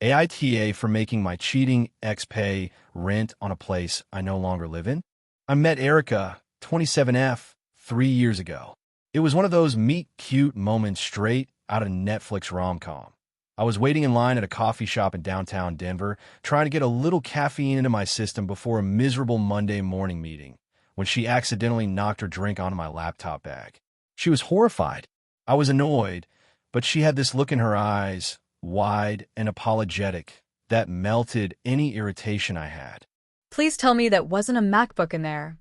AITA for making my cheating ex pay rent on a place I no longer live in? I met Erica, 27F, 3 years ago. It was one of those meet-cute moments straight out of Netflix rom-com. I was waiting in line at a coffee shop in downtown Denver, trying to get a little caffeine into my system before a miserable Monday morning meeting, when she accidentally knocked her drink onto my laptop bag. She was horrified. I was annoyed, but she had this look in her eyes, wide and apologetic, that melted any irritation I had. Please tell me that wasn't a MacBook in there.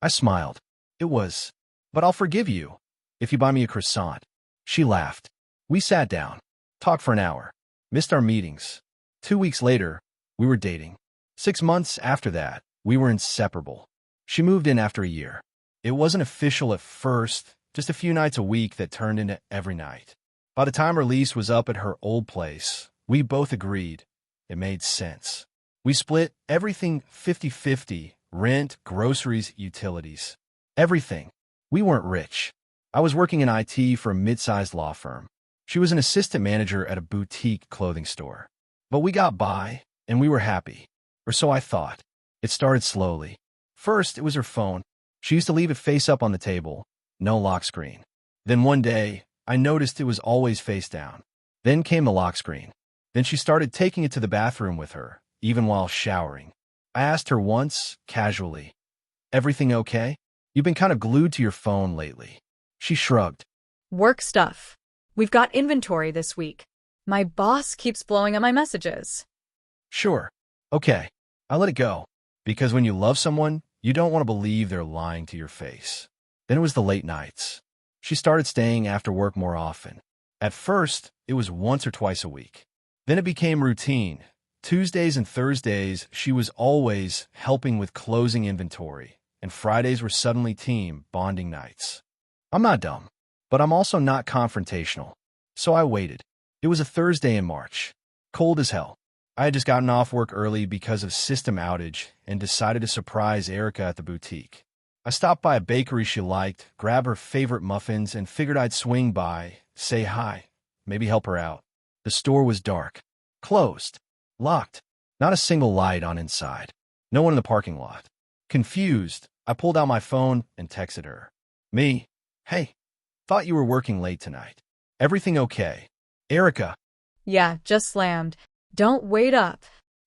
I smiled. It was. But I'll forgive you if you buy me a croissant. She laughed. We sat down, talked for an hour, missed our meetings. 2 weeks later, we were dating. 6 months after that, we were inseparable. She moved in after a year. It wasn't official at first, just a few nights a week that turned into every night. By the time her lease was up at her old place, we both agreed it made sense. We split everything 50-50, rent, groceries, utilities. Everything. We weren't rich. I was working in IT for a mid-sized law firm. She was an assistant manager at a boutique clothing store. But we got by, and we were happy. Or so I thought. It started slowly. First, it was her phone. She used to leave it face up on the table, no lock screen. Then one day, I noticed it was always face down. Then came the lock screen. Then she started taking it to the bathroom with her, even while showering. I asked her once, casually, "Everything okay? You've been kind of glued to your phone lately." She shrugged. Work stuff. We've got inventory this week. My boss keeps blowing up my messages. Sure. Okay. I let it go. Because when you love someone, you don't want to believe they're lying to your face. Then it was the late nights. She started staying after work more often. At first, it was once or twice a week. Then it became routine. Tuesdays and Thursdays, she was always helping with closing inventory, and Fridays were suddenly team bonding nights. I'm not dumb, but I'm also not confrontational. So I waited. It was a Thursday in March. Cold as hell. I had just gotten off work early because of system outage and decided to surprise Erica at the boutique. I stopped by a bakery she liked, grabbed her favorite muffins, and figured I'd swing by, say hi, maybe help her out. The store was dark. Closed. Locked. Not a single light on inside. No one in the parking lot. Confused, I pulled out my phone and texted her. Me. Hey. Thought you were working late tonight. Everything okay? Erica. Yeah, just slammed. Don't wait up.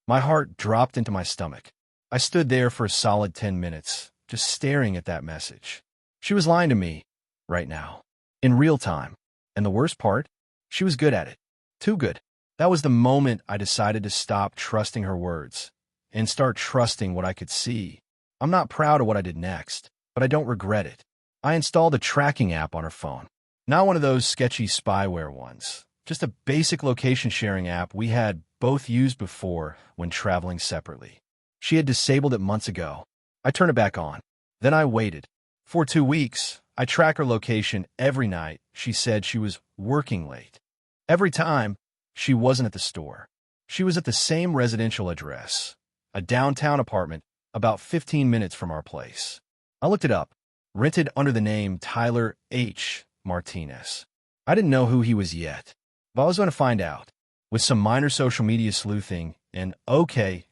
My heart dropped into my stomach. I stood there for a solid 10 minutes, just staring at that message. She was lying to me, right now, in real time. And the worst part, she was good at it. Too good. That was the moment I decided to stop trusting her words and start trusting what I could see. I'm not proud of what I did next, but I don't regret it. I installed a tracking app on her phone. Not one of those sketchy spyware ones. Just a basic location sharing app we had both used before when traveling separately. She had disabled it months ago. I turned it back on. Then I waited. For 2 weeks, I track her location every night. She said she was working late. Every time, she wasn't at the store. She was at the same residential address, a downtown apartment about 15 minutes from our place. I looked it up. Rented under the name Tyler H. Martinez. I didn't know who he was yet, but I was going to find out. With some minor social media sleuthing and,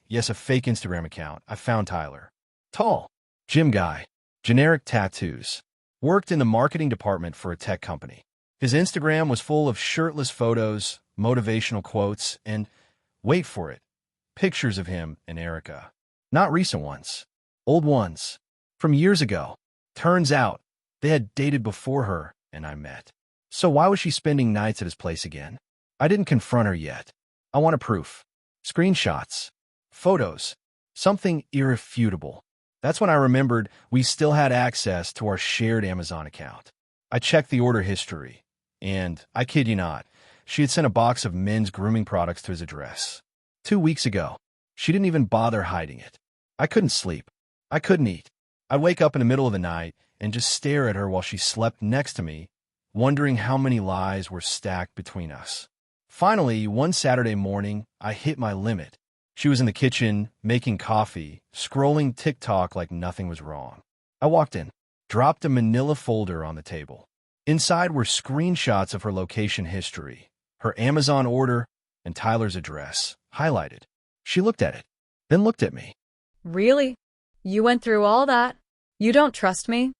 yes, a fake Instagram account, I found Tyler. Tall, gym guy, generic tattoos. Worked in the marketing department for a tech company. His Instagram was full of shirtless photos, motivational quotes, and, wait for it, pictures of him and Erica. Not recent ones. Old ones. From years ago. Turns out, they had dated before her and I met. So why was she spending nights at his place again? I didn't confront her yet. I wanted proof. Screenshots. Photos. Something irrefutable. That's when I remembered we still had access to our shared Amazon account. I checked the order history, and, I kid you not, she had sent a box of men's grooming products to his address. 2 weeks ago. She didn't even bother hiding it. I couldn't sleep. I couldn't eat. I'd wake up in the middle of the night and just stare at her while she slept next to me, wondering how many lies were stacked between us. Finally, one Saturday morning, I hit my limit. She was in the kitchen, making coffee, scrolling TikTok like nothing was wrong. I walked in, dropped a manila folder on the table. Inside were screenshots of her location history, her Amazon order, and Tyler's address, highlighted. She looked at it, then looked at me. Really? You went through all that? You don't trust me?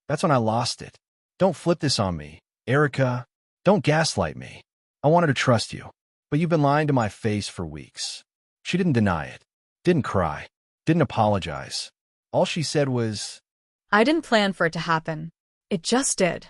That's when I lost it. Don't flip this on me, Erica. Don't gaslight me. I wanted to trust you, but you've been lying to my face for weeks. She didn't deny it, didn't cry, didn't apologize. All she said was, I didn't plan for it to happen. It just did.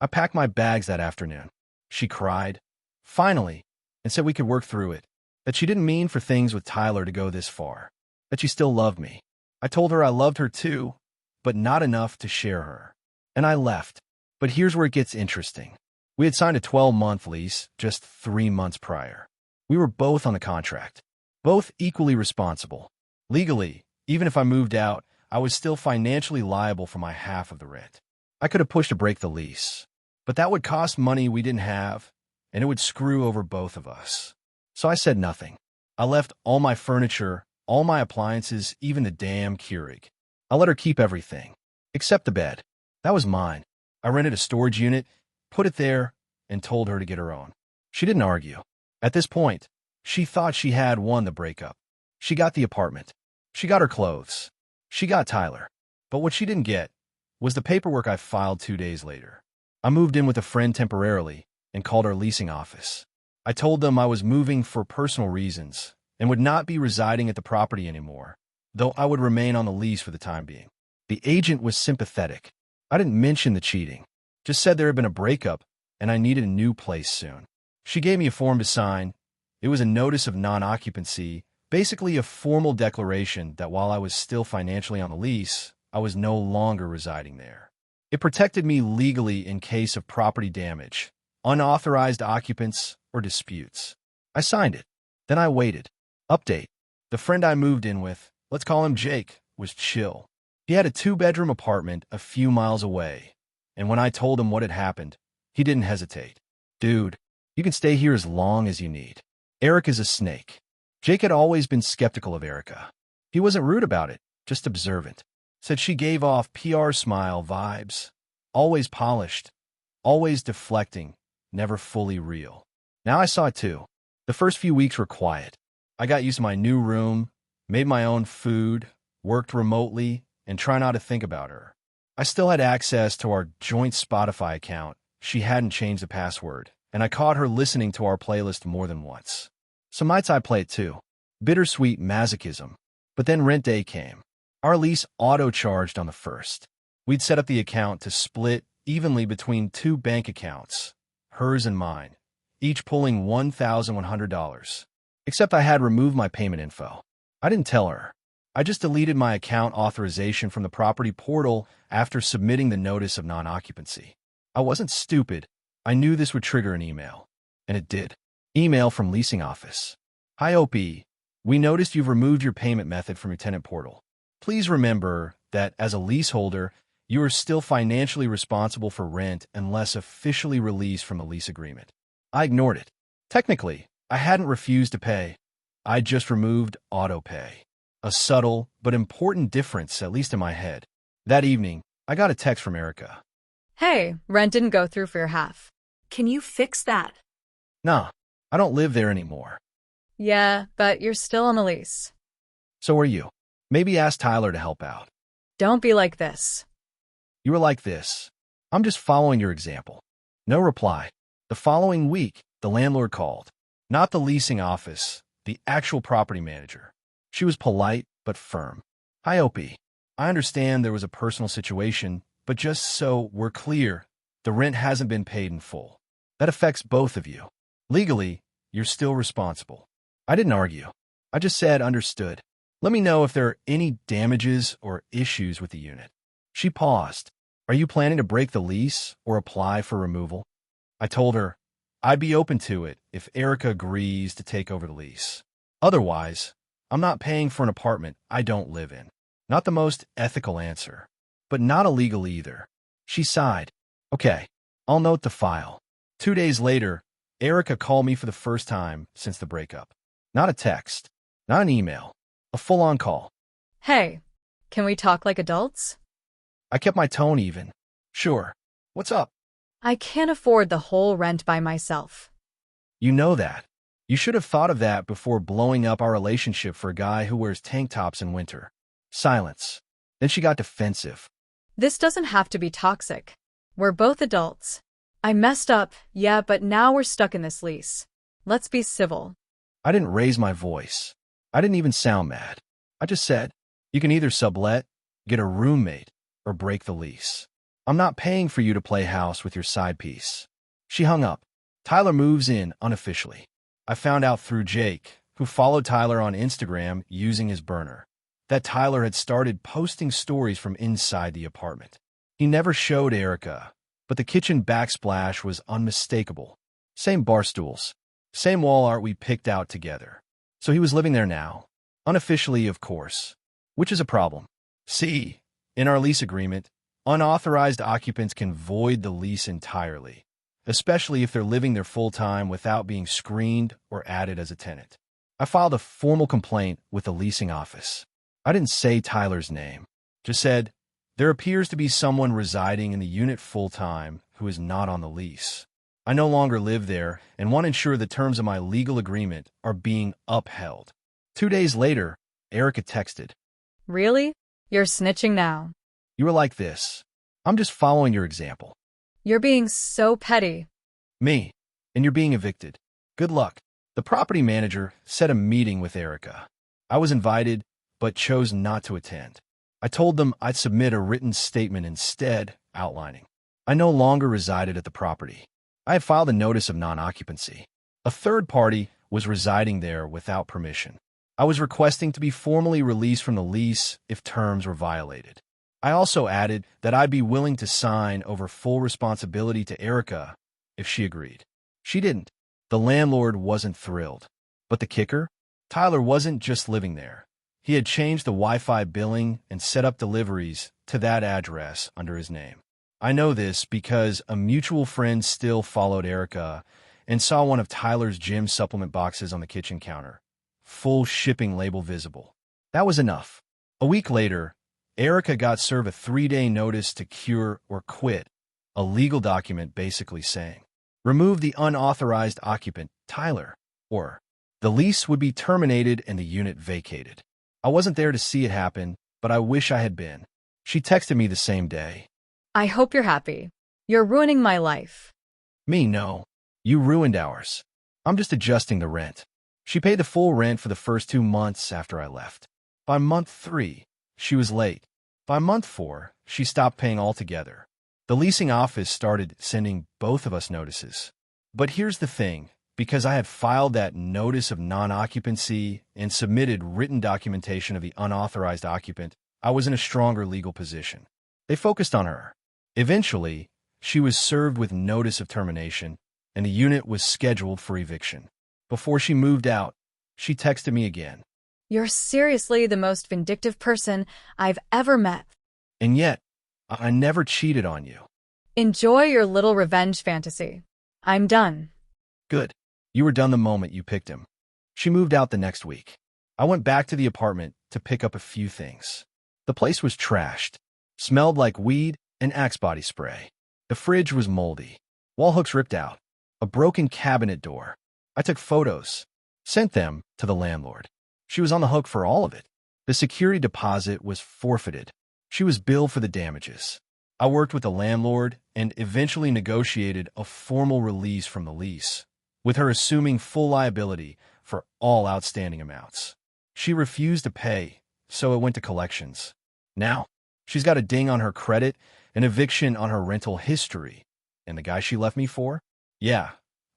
I packed my bags that afternoon. She cried, finally, and said we could work through it, that she didn't mean for things with Tyler to go this far, that she still loved me. I told her I loved her too, but not enough to share her. And I left. But here's where it gets interesting. We had signed a 12-month lease just 3 months prior. We were both on the contract, both equally responsible. Legally, even if I moved out, I was still financially liable for my half of the rent. I could have pushed to break the lease, but that would cost money we didn't have, and it would screw over both of us. So I said nothing. I left all my furniture, all my appliances, even the damn Keurig. I let her keep everything, except the bed. That was mine. I rented a storage unit, put it there, and told her to get her own. She didn't argue. At this point, she thought she had won the breakup. She got the apartment. She got her clothes. She got Tyler. But what she didn't get was the paperwork I filed 2 days later. I moved in with a friend temporarily and called our leasing office. I told them I was moving for personal reasons and would not be residing at the property anymore, though I would remain on the lease for the time being. The agent was sympathetic. I didn't mention the cheating, just said there had been a breakup and I needed a new place soon. She gave me a form to sign. It was a notice of non-occupancy, basically a formal declaration that while I was still financially on the lease, I was no longer residing there. It protected me legally in case of property damage, unauthorized occupants, or disputes. I signed it. Then I waited. Update. The friend I moved in with, let's call him Jake, was chill. He had a 2-bedroom apartment a few miles away, and when I told him what had happened, he didn't hesitate. Dude, you can stay here as long as you need. Erica's a snake. Jake had always been skeptical of Erica. He wasn't rude about it, just observant. Said she gave off PR smile vibes. Always polished, always deflecting, never fully real. Now I saw it too. The first few weeks were quiet. I got used to my new room, made my own food, worked remotely, and tried not to think about her. I still had access to our joint Spotify account. She hadn't changed the password, and I caught her listening to our playlist more than once. Some nights I played too. Bittersweet masochism. But then rent day came. Our lease auto-charged on the 1st. We'd set up the account to split evenly between 2 bank accounts, hers and mine, each pulling $1,100. Except I had removed my payment info. I didn't tell her. I just deleted my account authorization from the property portal after submitting the notice of non-occupancy. I wasn't stupid. I knew this would trigger an email. And it did. Email from leasing office. Hi OP. We noticed you've removed your payment method from your tenant portal. Please remember that as a leaseholder, you are still financially responsible for rent unless officially released from the lease agreement. I ignored it. Technically, I hadn't refused to pay. I just removed auto-pay. A subtle but important difference, at least in my head. That evening, I got a text from Erica. Hey, rent didn't go through for your half. Can you fix that? Nah, I don't live there anymore. Yeah, but you're still on the lease. So are you. Maybe ask Tyler to help out. Don't be like this. You were like this. I'm just following your example. No reply. The following week, the landlord called. Not the leasing office, the actual property manager. She was polite but firm. Hi, OP. I understand there was a personal situation, but just so we're clear, the rent hasn't been paid in full. That affects both of you. Legally, you're still responsible. I didn't argue. I just said understood. Let me know if there are any damages or issues with the unit. She paused. Are you planning to break the lease or apply for removal? I told her I'd be open to it if Erica agrees to take over the lease. Otherwise, I'm not paying for an apartment I don't live in. Not the most ethical answer, but not illegal either. She sighed. Okay, I'll note the file. 2 days later, Erica called me for the first time since the breakup. Not a text, not an email, a full-on call. Hey, can we talk like adults? I kept my tone even. Sure. What's up? I can't afford the whole rent by myself. You know that. You should have thought of that before blowing up our relationship for a guy who wears tank tops in winter. Silence. Then she got defensive. This doesn't have to be toxic. We're both adults. I messed up, yeah, but now we're stuck in this lease. Let's be civil. I didn't raise my voice. I didn't even sound mad. I just said, you can either sublet, get a roommate, or break the lease. I'm not paying for you to play house with your side piece. She hung up. Tyler moves in unofficially. I found out through Jake, who followed Tyler on Instagram using his burner, that Tyler had started posting stories from inside the apartment. He never showed Erica, but the kitchen backsplash was unmistakable. Same bar stools, same wall art we picked out together. So he was living there now. Unofficially, of course, which is a problem. See, in our lease agreement, unauthorized occupants can void the lease entirely, especially if they're living there full-time without being screened or added as a tenant. I filed a formal complaint with the leasing office. I didn't say Tyler's name, just said, there appears to be someone residing in the unit full-time who is not on the lease. I no longer live there and want to ensure the terms of my legal agreement are being upheld. 2 days later, Erica texted. Really? You're snitching now. You were like this. I'm just following your example. You're being so petty. Me. And you're being evicted. Good luck. The property manager set a meeting with Erica. I was invited, but chose not to attend. I told them I'd submit a written statement instead, outlining. I no longer resided at the property. I had filed a notice of non-occupancy. A third party was residing there without permission. I was requesting to be formally released from the lease if terms were violated. I also added that I'd be willing to sign over full responsibility to Erica if she agreed. She didn't. The landlord wasn't thrilled. But the kicker? Tyler wasn't just living there. He had changed the Wi-Fi billing and set up deliveries to that address under his name. I know this because a mutual friend still followed Erica and saw one of Tyler's gym supplement boxes on the kitchen counter. Full shipping label visible. That was enough. A week later, Erica got served a 3-day notice to cure or quit, a legal document basically saying, remove the unauthorized occupant, Tyler, or the lease would be terminated and the unit vacated. I wasn't there to see it happen, but I wish I had been. She texted me the same day. I hope you're happy. You're ruining my life. Me, no. You ruined ours. I'm just adjusting the rent. She paid the full rent for the first 2 months after I left. By month 3, she was late. By month 4, she stopped paying altogether. The leasing office started sending both of us notices. But here's the thing. Because I had filed that notice of non-occupancy and submitted written documentation of the unauthorized occupant, I was in a stronger legal position. They focused on her. Eventually, she was served with notice of termination, and the unit was scheduled for eviction. Before she moved out, she texted me again. You're seriously the most vindictive person I've ever met. And yet, I never cheated on you. Enjoy your little revenge fantasy. I'm done. Good. You were done the moment you picked him. She moved out the next week. I went back to the apartment to pick up a few things. The place was trashed, smelled like weed and Axe body spray. The fridge was moldy, wall hooks ripped out, a broken cabinet door. I took photos, sent them to the landlord. She was on the hook for all of it. The security deposit was forfeited. She was billed for the damages. I worked with the landlord and eventually negotiated a formal release from the lease, with her assuming full liability for all outstanding amounts. She refused to pay, so it went to collections. Now, she's got a ding on her credit, an eviction on her rental history. And the guy she left me for? Yeah.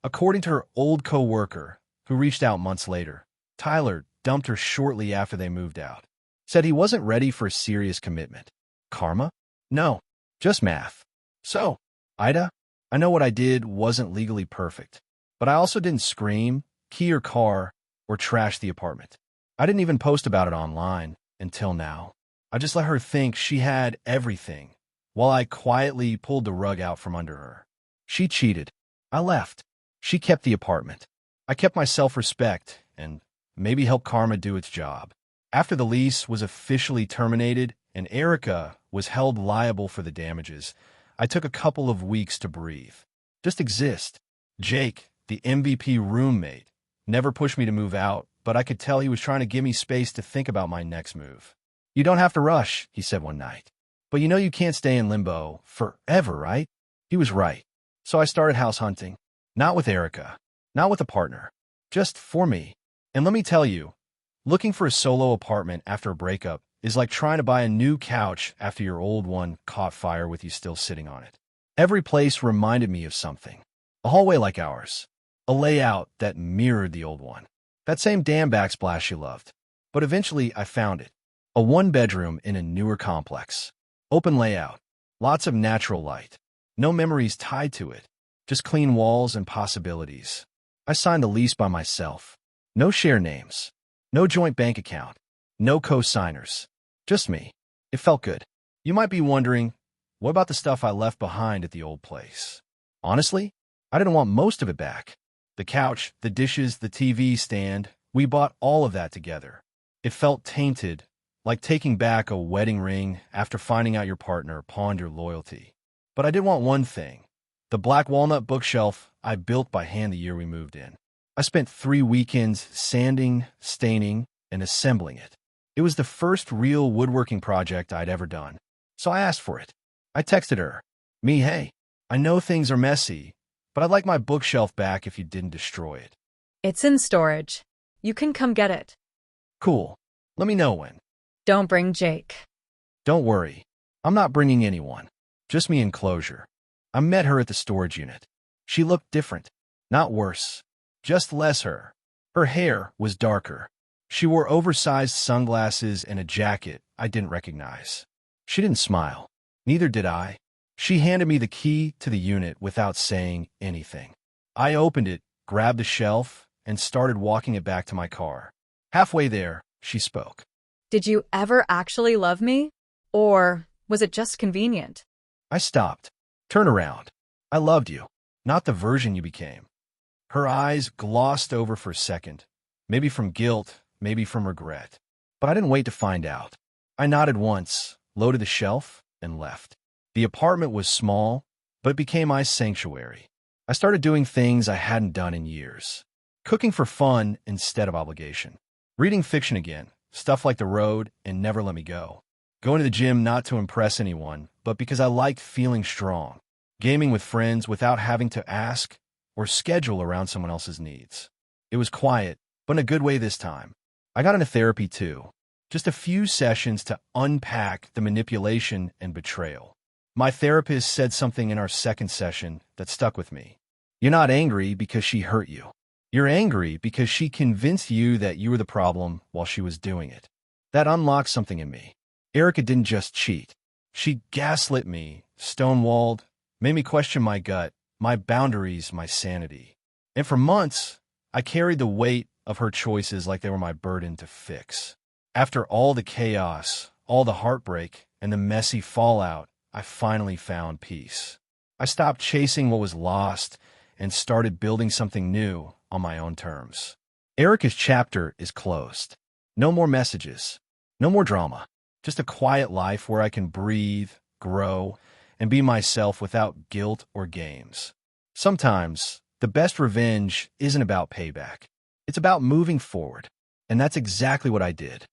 According to her old co-worker, who reached out months later, Tyler dumped her shortly after they moved out. Said he wasn't ready for a serious commitment. Karma? No, just math. So, AITA, I know what I did wasn't legally perfect, but I also didn't scream, key her car, or trash the apartment. I didn't even post about it online until now. I just let her think she had everything, while I quietly pulled the rug out from under her. She cheated. I left. She kept the apartment. I kept my self-respect and maybe helped karma do its job. After the lease was officially terminated and Erica was held liable for the damages, I took a couple of weeks to breathe. Just exist. Jake, the MVP roommate, Never pushed me to move out, but I could tell he was trying to give me space to think about my next move. You don't have to rush, he said one night. But you know you can't stay in limbo forever, right? He was right. So I started house hunting. Not with Erica. Not with a partner. Just for me. And let me tell you, looking for a solo apartment after a breakup is like trying to buy a new couch after your old one caught fire with you still sitting on it. Every place reminded me of something. A hallway like ours. A layout that mirrored the old one. That same damn backsplash you loved. But eventually I found it. A one-bedroom in a newer complex. Open layout. Lots of natural light. No memories tied to it. Just clean walls and possibilities. I signed the lease by myself. No share names. No joint bank account. No co-signers. Just me. It felt good. You might be wondering, what about the stuff I left behind at the old place? Honestly, I didn't want most of it back. The couch, the dishes, the TV stand, we bought all of that together. It felt tainted, like taking back a wedding ring after finding out your partner pawned your loyalty. But I did want one thing. The black walnut bookshelf I built by hand the year we moved in. I spent 3 weekends sanding, staining, and assembling it. It was the first real woodworking project I'd ever done. So I asked for it. I texted her. Hey, I know things are messy, but I'd like my bookshelf back if you didn't destroy it. It's in storage. You can come get it. Cool. Let me know when. Don't bring Jake. Don't worry. I'm not bringing anyone. Just me and closure. I met her at the storage unit. She looked different. Not worse. Just less her. Her hair was darker. She wore oversized sunglasses and a jacket I didn't recognize. She didn't smile. Neither did I. She handed me the key to the unit without saying anything. I opened it, grabbed the shelf, and started walking it back to my car. Halfway there, she spoke. Did you ever actually love me? Or was it just convenient? I stopped. Turn around. I loved you, not the version you became. Her eyes glossed over for a second, maybe from guilt, maybe from regret. But I didn't wait to find out. I nodded once, loaded the shelf, and left. The apartment was small, but it became my sanctuary. I started doing things I hadn't done in years. Cooking for fun instead of obligation. Reading fiction again, stuff like The Road and Never Let Me Go. Going to the gym not to impress anyone, but because I liked feeling strong. Gaming with friends without having to ask or schedule around someone else's needs. It was quiet, but in a good way this time. I got into therapy too. Just a few sessions to unpack the manipulation and betrayal. My therapist said something in our second session that stuck with me. You're not angry because she hurt you. You're angry because she convinced you that you were the problem while she was doing it. That unlocked something in me. Erica didn't just cheat. She gaslit me, stonewalled, made me question my gut, my boundaries, my sanity. And for months, I carried the weight of her choices like they were my burden to fix. After all the chaos, all the heartbreak, and the messy fallout, I finally found peace. I stopped chasing what was lost and started building something new on my own terms. Erica's chapter is closed. No more messages. No more drama. Just a quiet life where I can breathe, grow, and be myself without guilt or games. Sometimes, the best revenge isn't about payback. It's about moving forward. And that's exactly what I did.